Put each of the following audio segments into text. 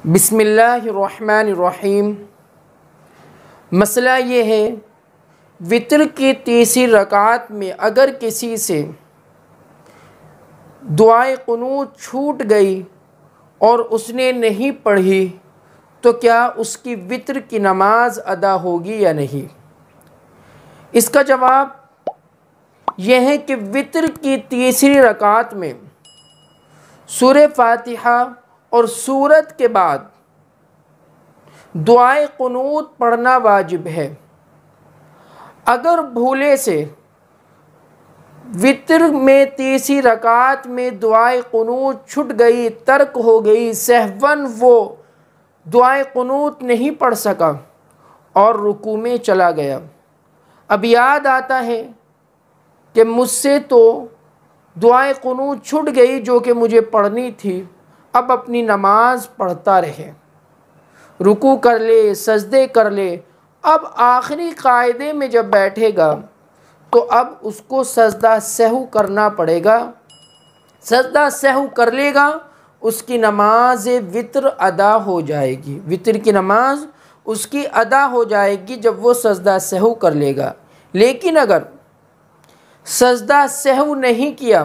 بسم اللہ الرحمن الرحیم۔ مسئلہ یہ ہے، وتر کی تیسری رکعت میں اگر کسی سے دعائے قنوت چھوٹ گئی اور اس نے نہیں پڑھی تو کیا اس کی وتر کی نماز ادا ہوگی یا نہیں؟ اس کا جواب یہ ہے کہ وتر کی تیسری رکعت میں سورہ فاتحہ اور سورت کے بعد دعائے قنوت پڑھنا واجب ہے۔ اگر بھولے سے وتر میں تیسری رکعت میں دعائے قنوت چھٹ گئی، ترک ہو گئی، سہواً وہ دعائے قنوت نہیں پڑھ سکا اور رکوع میں چلا گیا، اب یاد آتا ہے کہ مجھ سے تو دعائے قنوت چھٹ گئی جو کہ مجھے پڑھنی تھی، اب اپنی نماز پڑھتا رہے، رکوع کر لے، سجدے کر لے، اب آخری قاعدے میں جب بیٹھے گا تو اب اس کو سجدہ سہو کرنا پڑے گا۔ سجدہ سہو کر لے گا، اس کی نماز وتر ادا ہو جائے گی، وتر کی نماز اس کی ادا ہو جائے گی جب وہ سجدہ سہو کر لے گا۔ لیکن اگر سجدہ سہو نہیں کیا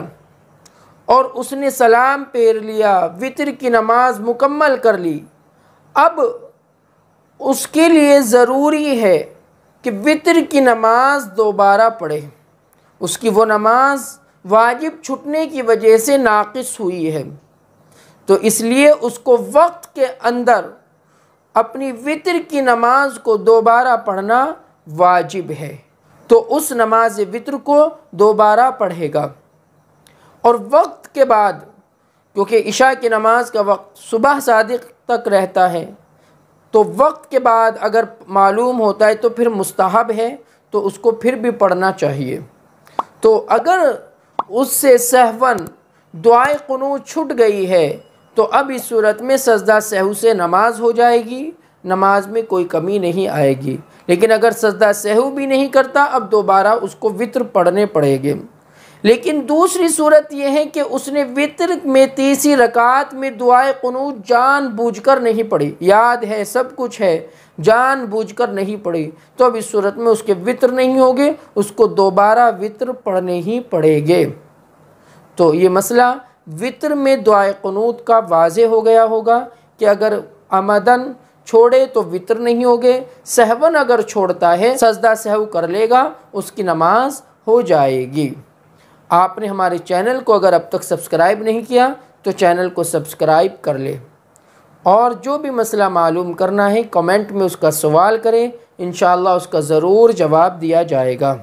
اور اس نے سلام پھیر لیا، وتر کی نماز مکمل کر لی، اب اس کے لیے ضروری ہے کہ وتر کی نماز دوبارہ پڑھے، اس کی وہ نماز واجب چھٹنے کی وجہ سے ناقص ہوئی ہے، تو اس لیے اس کو وقت کے اندر اپنی وتر کی نماز کو دوبارہ پڑھنا واجب ہے، تو اس نماز وتر کو دوبارہ پڑھے گا۔ اور وقت کے بعد، کیونکہ عشاء کی نماز کا وقت صبح صادق تک رہتا ہے، تو وقت کے بعد اگر معلوم ہوتا ہے تو پھر مستحب ہے، تو اس کو پھر بھی پڑھنا چاہیے۔ تو اگر اس سے سہواً دعائے قنوت چھٹ گئی ہے تو اب اس صورت میں سجدہ سہو سے نماز ہو جائے گی، نماز میں کوئی کمی نہیں آئے گی۔ لیکن اگر سجدہ سہو بھی نہیں کرتا، اب دوبارہ اس کو وتر پڑھنے پڑے گے۔ لیکن دوسری صورت یہ ہے کہ اس نے وتر میں تیسری رکعت میں دعائے قنوت جان بوجھ کر نہیں پڑھی، یاد ہے، سب کچھ ہے، جان بوجھ کر نہیں پڑھی، تو اب اس صورت میں اس کے وتر نہیں ہوگے، اس کو دوبارہ وتر پڑھنے ہی پڑے گے۔ تو یہ مسئلہ وتر میں دعائے قنوت کا واضح ہو گیا ہوگا کہ اگر عمدن چھوڑے تو وتر نہیں ہوگے، سہواً اگر چھوڑتا ہے سجدہ سہو کر لے گا، اس کی نماز ہو جائے گی۔ آپ نے ہمارے چینل کو اگر اب تک سبسکرائب نہیں کیا تو چینل کو سبسکرائب کر لے، اور جو بھی مسئلہ معلوم کرنا ہے کمنٹ میں اس کا سوال کریں، انشاءاللہ اس کا ضرور جواب دیا جائے گا۔